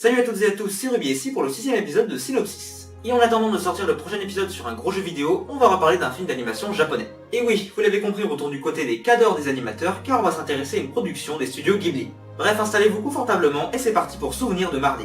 Salut à toutes et à tous, c'est Ruby ici pour le 6ème épisode de Synopsis. Et en attendant de sortir le prochain épisode sur un gros jeu vidéo, on va reparler d'un film d'animation japonais. Et oui, vous l'avez compris, on retourne du côté des cadors des animateurs car on va s'intéresser à une production des studios Ghibli. Bref, installez-vous confortablement et c'est parti pour Souvenir de mardi.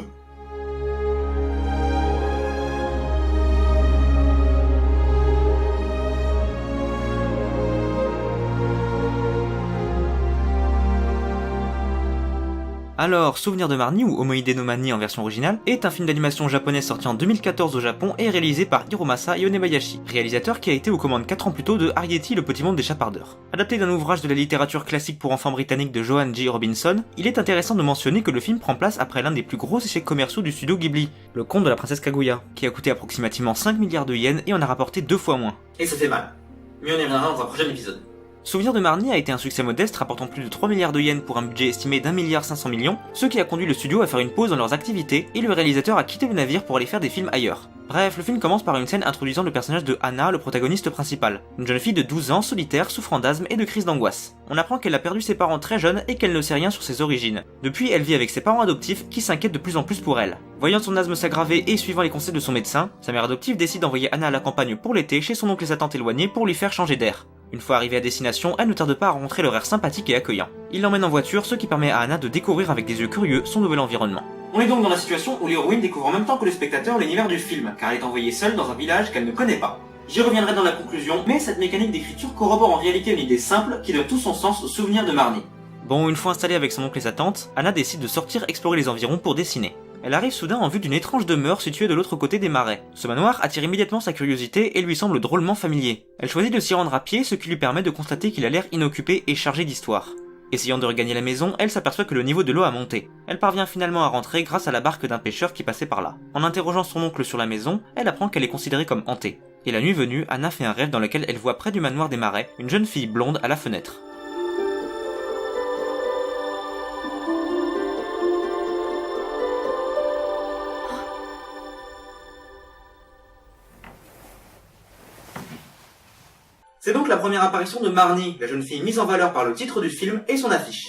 Alors, Souvenir de Marnie, ou Omoide no Marnie en version originale, est un film d'animation japonais sorti en 2014 au Japon et réalisé par Hiromasa Yonebayashi, réalisateur qui a été aux commandes 4 ans plus tôt de Arrietty, le petit monde des chapardeurs. Adapté d'un ouvrage de la littérature classique pour enfants britannique de Joan J. Robinson, il est intéressant de mentionner que le film prend place après l'un des plus gros échecs commerciaux du studio Ghibli, Le Conte de la Princesse Kaguya, qui a coûté approximativement 5 milliards de yens et en a rapporté 2 fois moins. Et ça fait mal. Mais on y reviendra dans un prochain épisode. Souvenir de Marnie a été un succès modeste rapportant plus de 3 milliards de yens pour un budget estimé d'1,5 milliard, ce qui a conduit le studio à faire une pause dans leurs activités et le réalisateur a quitté le navire pour aller faire des films ailleurs. Bref, le film commence par une scène introduisant le personnage de Anna, le protagoniste principal, une jeune fille de 12 ans solitaire souffrant d'asthme et de crise d'angoisse. On apprend qu'elle a perdu ses parents très jeunes et qu'elle ne sait rien sur ses origines. Depuis, elle vit avec ses parents adoptifs qui s'inquiètent de plus en plus pour elle. Voyant son asthme s'aggraver et suivant les conseils de son médecin, sa mère adoptive décide d'envoyer Anna à la campagne pour l'été chez son oncle et sa tante éloignés pour lui faire changer d'air. Une fois arrivée à destination, elle ne tarde pas à rencontrer leur air sympathique et accueillant. Il l'emmène en voiture, ce qui permet à Anna de découvrir avec des yeux curieux son nouvel environnement. On est donc dans la situation où l'héroïne découvre en même temps que le spectateur l'univers du film, car elle est envoyée seule dans un village qu'elle ne connaît pas. J'y reviendrai dans la conclusion, mais cette mécanique d'écriture corrobore en réalité une idée simple qui donne tout son sens au souvenir de Marnie. Bon, une fois installée avec son oncle et sa tante, Anna décide de sortir explorer les environs pour dessiner. Elle arrive soudain en vue d'une étrange demeure située de l'autre côté des marais. Ce manoir attire immédiatement sa curiosité et lui semble drôlement familier. Elle choisit de s'y rendre à pied, ce qui lui permet de constater qu'il a l'air inoccupé et chargé d'histoire. Essayant de regagner la maison, elle s'aperçoit que le niveau de l'eau a monté. Elle parvient finalement à rentrer grâce à la barque d'un pêcheur qui passait par là. En interrogeant son oncle sur la maison, elle apprend qu'elle est considérée comme hantée. Et la nuit venue, Anna fait un rêve dans lequel elle voit près du manoir des marais une jeune fille blonde à la fenêtre. C'est donc la première apparition de Marnie, la jeune fille mise en valeur par le titre du film et son affiche.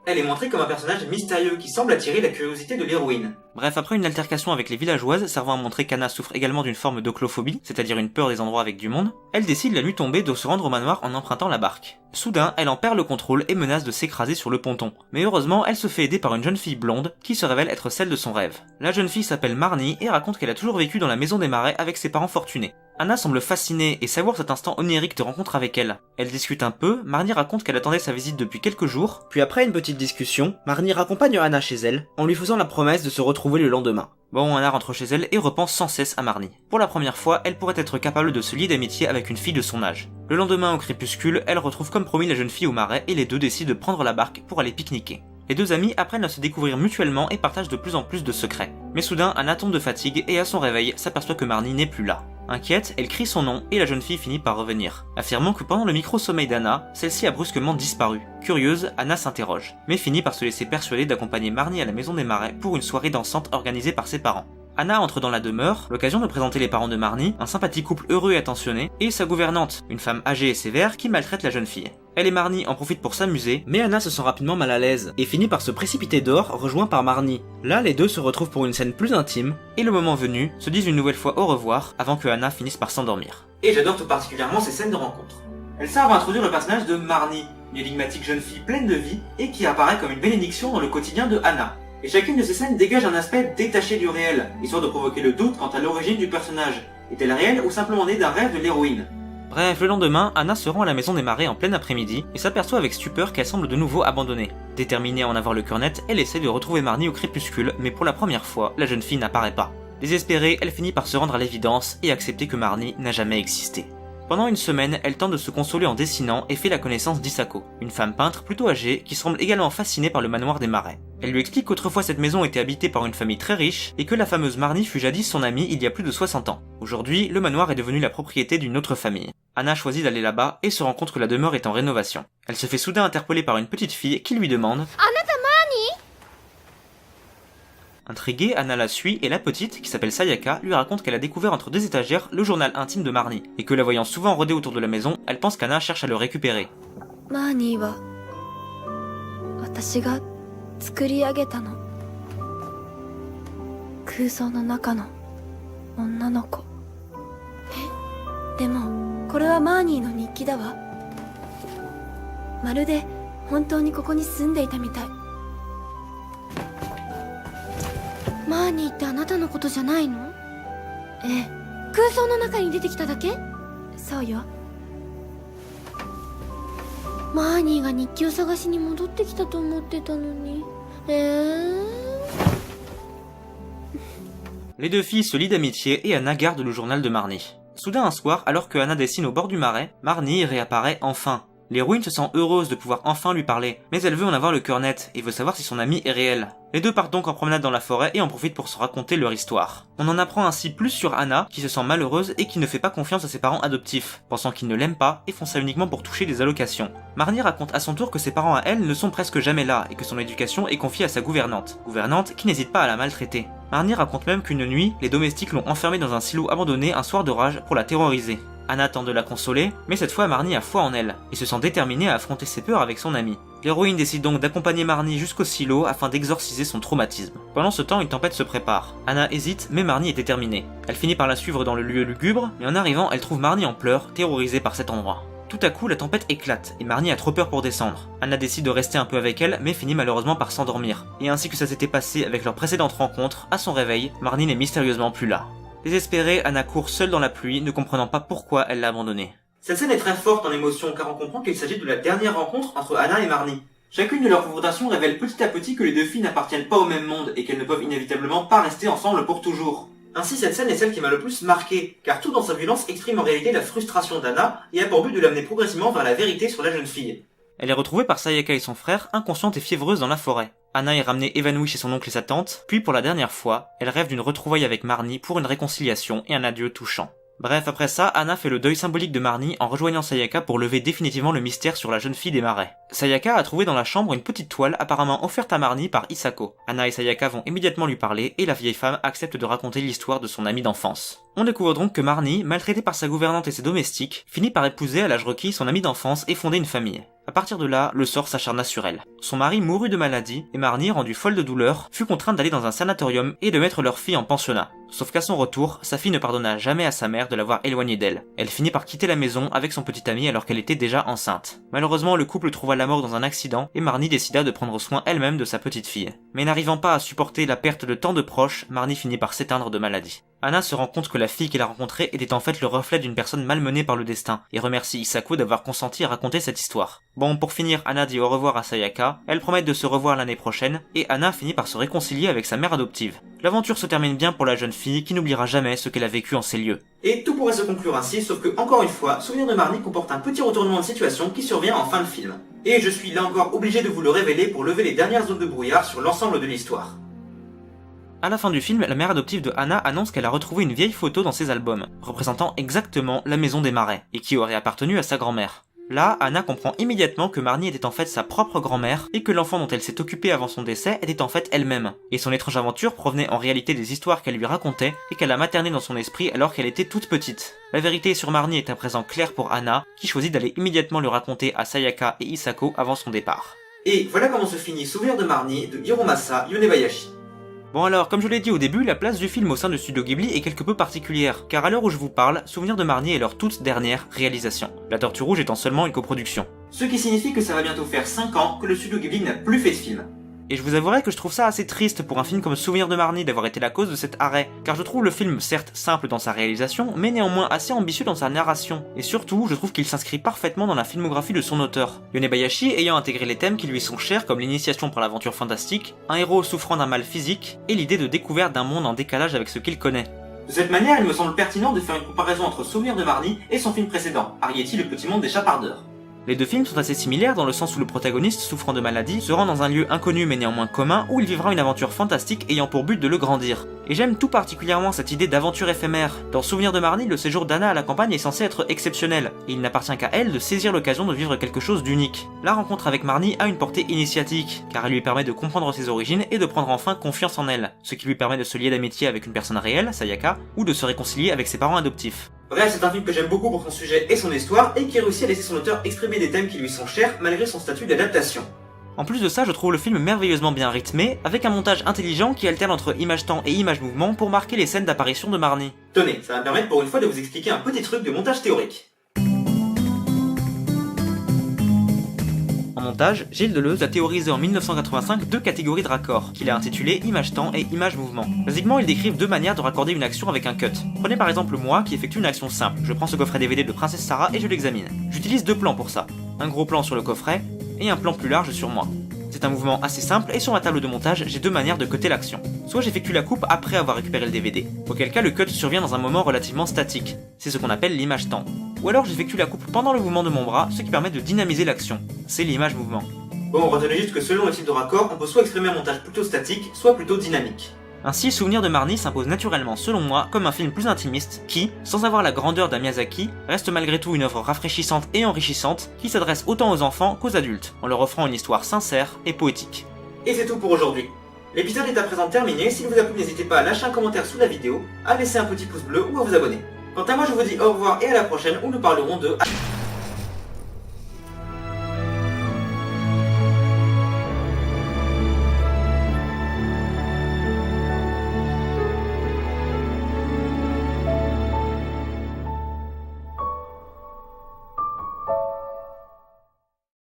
Elle est montrée comme un personnage mystérieux qui semble attirer la curiosité de l'héroïne. Bref, après une altercation avec les villageoises servant à montrer qu'Anna souffre également d'une forme d'oclophobie, c'est-à-dire une peur des endroits avec du monde, elle décide la nuit tombée de se rendre au manoir en empruntant la barque. Soudain, elle en perd le contrôle et menace de s'écraser sur le ponton. Mais heureusement, elle se fait aider par une jeune fille blonde qui se révèle être celle de son rêve. La jeune fille s'appelle Marnie et raconte qu'elle a toujours vécu dans la maison des marais avec ses parents fortunés. Anna semble fascinée et savoure cet instant onirique de rencontre avec elle. Elle discute un peu, Marnie raconte qu'elle attendait sa visite depuis quelques jours, puis après une petite discussion, Marnie raccompagne Anna chez elle, en lui faisant la promesse de se retrouver le lendemain. Bon, Anna rentre chez elle et repense sans cesse à Marnie. Pour la première fois, elle pourrait être capable de se lier d'amitié avec une fille de son âge. Le lendemain, au crépuscule, elle retrouve comme promis la jeune fille au marais et les deux décident de prendre la barque pour aller pique-niquer. Les deux amis apprennent à se découvrir mutuellement et partagent de plus en plus de secrets. Mais soudain, Anna tombe de fatigue et à son réveil, s'aperçoit que Marnie n'est plus là. Inquiète, elle crie son nom et la jeune fille finit par revenir, affirmant que pendant le micro-sommeil d'Anna, celle-ci a brusquement disparu. Curieuse, Anna s'interroge, mais finit par se laisser persuader d'accompagner Marnie à la maison des marais pour une soirée dansante organisée par ses parents. Anna entre dans la demeure, l'occasion de présenter les parents de Marnie, un sympathique couple heureux et attentionné, et sa gouvernante, une femme âgée et sévère qui maltraite la jeune fille. Elle et Marnie en profitent pour s'amuser, mais Anna se sent rapidement mal à l'aise, et finit par se précipiter dehors, rejoint par Marnie. Là, les deux se retrouvent pour une scène plus intime, et le moment venu, se disent une nouvelle fois au revoir, avant que Anna finisse par s'endormir. Et j'adore tout particulièrement ces scènes de rencontre. Elles servent à introduire le personnage de Marnie, une énigmatique jeune fille pleine de vie, et qui apparaît comme une bénédiction dans le quotidien de Anna. Et chacune de ces scènes dégage un aspect détaché du réel, histoire de provoquer le doute quant à l'origine du personnage. Est-elle réelle ou simplement née d'un rêve de l'héroïne? Bref, le lendemain, Anna se rend à la maison des marais en plein après-midi et s'aperçoit avec stupeur qu'elle semble de nouveau abandonnée. Déterminée à en avoir le cœur net, elle essaie de retrouver Marnie au crépuscule, mais pour la première fois, la jeune fille n'apparaît pas. Désespérée, elle finit par se rendre à l'évidence et accepter que Marnie n'a jamais existé. Pendant une semaine, elle tente de se consoler en dessinant et fait la connaissance d'Isako, une femme peintre plutôt âgée qui semble également fascinée par le manoir des marais. Elle lui explique qu'autrefois cette maison était habitée par une famille très riche et que la fameuse Marnie fut jadis son amie il y a plus de 60 ans. Aujourd'hui, le manoir est devenu la propriété d'une autre famille. Anna choisit d'aller là-bas et se rend compte que la demeure est en rénovation. Elle se fait soudain interpeller par une petite fille qui lui demande « Intriguée, Anna la suit et la petite, qui s'appelle Sayaka, lui raconte qu'elle a découvert entre deux étagères le journal intime de Marnie, et que la voyant souvent rôder autour de la maison, elle pense qu'Anna cherche à le récupérer. Marnie wa watashi ga tsukuri ageta no. 空想の中の女の子。でもこれはマーニーの日記だわ。まるで本当にここに住んでいたみたい。マーニーってあなたのことじゃないの？ええ、空想の中に出てきただけ？そうよ。マーニーが日記を探しに戻ってきたと思ってたのに。Les deux filles se lient d'amitié et Anna garde le journal de Marnie. Soudain un soir, alors que Anna dessine au bord du marais, Marnie réapparaît enfin. L'héroïne se sent heureuse de pouvoir enfin lui parler, mais elle veut en avoir le cœur net et veut savoir si son amie est réelle. Les deux partent donc en promenade dans la forêt et en profitent pour se raconter leur histoire. On en apprend ainsi plus sur Anna, qui se sent malheureuse et qui ne fait pas confiance à ses parents adoptifs, pensant qu'ils ne l'aiment pas et font ça uniquement pour toucher des allocations. Marnie raconte à son tour que ses parents à elle ne sont presque jamais là et que son éducation est confiée à sa gouvernante qui n'hésite pas à la maltraiter. Marnie raconte même qu'une nuit, les domestiques l'ont enfermée dans un silo abandonné un soir d'orage pour la terroriser. Anna tente de la consoler, mais cette fois Marnie a foi en elle, et se sent déterminée à affronter ses peurs avec son amie. L'héroïne décide donc d'accompagner Marnie jusqu'au silo afin d'exorciser son traumatisme. Pendant ce temps, une tempête se prépare. Anna hésite, mais Marnie est déterminée. Elle finit par la suivre dans le lieu lugubre, mais en arrivant, elle trouve Marnie en pleurs, terrorisée par cet endroit. Tout à coup, la tempête éclate, et Marnie a trop peur pour descendre. Anna décide de rester un peu avec elle, mais finit malheureusement par s'endormir. Et ainsi que ça s'était passé avec leur précédente rencontre, à son réveil, Marnie n'est mystérieusement plus là. Désespérée, Anna court seule dans la pluie, ne comprenant pas pourquoi elle l'a abandonnée. Cette scène est très forte en émotion, car on comprend qu'il s'agit de la dernière rencontre entre Anna et Marnie. Chacune de leurs confrontations révèle petit à petit que les deux filles n'appartiennent pas au même monde et qu'elles ne peuvent inévitablement pas rester ensemble pour toujours. Ainsi, cette scène est celle qui m'a le plus marqué, car tout dans sa violence exprime en réalité la frustration d'Anna et a pour but de l'amener progressivement vers la vérité sur la jeune fille. Elle est retrouvée par Sayaka et son frère, inconsciente et fiévreuse dans la forêt. Anna est ramenée évanouie chez son oncle et sa tante, puis pour la dernière fois, elle rêve d'une retrouvaille avec Marnie pour une réconciliation et un adieu touchant. Bref, après ça, Anna fait le deuil symbolique de Marnie en rejoignant Sayaka pour lever définitivement le mystère sur la jeune fille des marais. Sayaka a trouvé dans la chambre une petite toile apparemment offerte à Marnie par Hisako. Anna et Sayaka vont immédiatement lui parler et la vieille femme accepte de raconter l'histoire de son amie d'enfance. On découvre donc que Marnie, maltraitée par sa gouvernante et ses domestiques, finit par épouser à l'âge requis son amie d'enfance et fonder une famille. À partir de là, le sort s'acharna sur elle. Son mari mourut de maladie et Marnie, rendue folle de douleur, fut contrainte d'aller dans un sanatorium et de mettre leur fille en pensionnat. Sauf qu'à son retour, sa fille ne pardonna jamais à sa mère de l'avoir éloignée d'elle. Elle finit par quitter la maison avec son petit ami alors qu'elle était déjà enceinte. Malheureusement, le couple trouva la mort dans un accident et Marnie décida de prendre soin elle-même de sa petite fille. Mais n'arrivant pas à supporter la perte de tant de proches, Marnie finit par s'éteindre de maladie. Anna se rend compte que la fille qu'elle a rencontrée était en fait le reflet d'une personne malmenée par le destin, et remercie Hisako d'avoir consenti à raconter cette histoire. Bon, pour finir, Anna dit au revoir à Sayaka, elles promettent de se revoir l'année prochaine, et Anna finit par se réconcilier avec sa mère adoptive. L'aventure se termine bien pour la jeune fille, qui n'oubliera jamais ce qu'elle a vécu en ces lieux. Et tout pourrait se conclure ainsi, sauf que, encore une fois, Souvenir de Marnie comporte un petit retournement de situation qui survient en fin de film. Et je suis là encore obligé de vous le révéler pour lever les dernières zones de brouillard sur l'ensemble de l'histoire. À la fin du film, la mère adoptive de Anna annonce qu'elle a retrouvé une vieille photo dans ses albums, représentant exactement la maison des marais, et qui aurait appartenu à sa grand-mère. Là, Anna comprend immédiatement que Marnie était en fait sa propre grand-mère, et que l'enfant dont elle s'est occupée avant son décès était en fait elle-même. Et son étrange aventure provenait en réalité des histoires qu'elle lui racontait, et qu'elle a maternées dans son esprit alors qu'elle était toute petite. La vérité sur Marnie est à présent claire pour Anna, qui choisit d'aller immédiatement le raconter à Sayaka et Hisako avant son départ. Et voilà comment se finit Souvenir de Marnie de Hiromasa Yonebayashi. Bon alors, comme je l'ai dit au début, la place du film au sein de Studio Ghibli est quelque peu particulière, car à l'heure où je vous parle, Souvenir de Marnie est leur toute dernière réalisation, La Tortue Rouge étant seulement une coproduction. Ce qui signifie que ça va bientôt faire 5 ans que le Studio Ghibli n'a plus fait de film. Et je vous avouerai que je trouve ça assez triste pour un film comme Souvenir de Marnie d'avoir été la cause de cet arrêt, car je trouve le film certes simple dans sa réalisation, mais néanmoins assez ambitieux dans sa narration, et surtout je trouve qu'il s'inscrit parfaitement dans la filmographie de son auteur. Yonebayashi ayant intégré les thèmes qui lui sont chers comme l'initiation par l'aventure fantastique, un héros souffrant d'un mal physique, et l'idée de découverte d'un monde en décalage avec ce qu'il connaît. De cette manière, il me semble pertinent de faire une comparaison entre Souvenir de Marnie et son film précédent, Arrietty, le petit monde des chapardeurs. Les deux films sont assez similaires dans le sens où le protagoniste, souffrant de maladie, se rend dans un lieu inconnu mais néanmoins commun où il vivra une aventure fantastique ayant pour but de le grandir. Et j'aime tout particulièrement cette idée d'aventure éphémère. Dans Souvenir de Marnie, le séjour d'Anna à la campagne est censé être exceptionnel, et il n'appartient qu'à elle de saisir l'occasion de vivre quelque chose d'unique. La rencontre avec Marnie a une portée initiatique, car elle lui permet de comprendre ses origines et de prendre enfin confiance en elle, ce qui lui permet de se lier d'amitié avec une personne réelle, Sayaka, ou de se réconcilier avec ses parents adoptifs. Bref, c'est un film que j'aime beaucoup pour son sujet et son histoire, et qui réussit à laisser son auteur exprimer des thèmes qui lui sont chers malgré son statut d'adaptation. En plus de ça, je trouve le film merveilleusement bien rythmé, avec un montage intelligent qui alterne entre image-temps et image-mouvement pour marquer les scènes d'apparition de Marnie. Tenez, ça va me permettre pour une fois de vous expliquer un petit truc de montage théorique. En montage, Gilles Deleuze a théorisé en 1985 deux catégories de raccords, qu'il a intitulées image-temps et image-mouvement. Basiquement, ils décrivent deux manières de raccorder une action avec un cut. Prenez par exemple moi qui effectue une action simple. Je prends ce coffret DVD de Princesse Sarah et je l'examine. J'utilise deux plans pour ça. Un gros plan sur le coffret, et un plan plus large sur moi. C'est un mouvement assez simple et sur ma table de montage, j'ai deux manières de cutter l'action. Soit j'effectue la coupe après avoir récupéré le DVD, auquel cas le cut survient dans un moment relativement statique, c'est ce qu'on appelle l'image-temps. Ou alors j'effectue la coupe pendant le mouvement de mon bras, ce qui permet de dynamiser l'action, c'est l'image-mouvement. Bon, retenez juste que selon le type de raccord, on peut soit exprimer un montage plutôt statique, soit plutôt dynamique. Ainsi, Souvenir de Marnie s'impose naturellement, selon moi, comme un film plus intimiste qui, sans avoir la grandeur d'un Miyazaki, reste malgré tout une œuvre rafraîchissante et enrichissante qui s'adresse autant aux enfants qu'aux adultes, en leur offrant une histoire sincère et poétique. Et c'est tout pour aujourd'hui. L'épisode est à présent terminé, s'il vous a plu n'hésitez pas à lâcher un commentaire sous la vidéo, à laisser un petit pouce bleu ou à vous abonner. Quant à moi je vous dis au revoir et à la prochaine où nous parlerons de...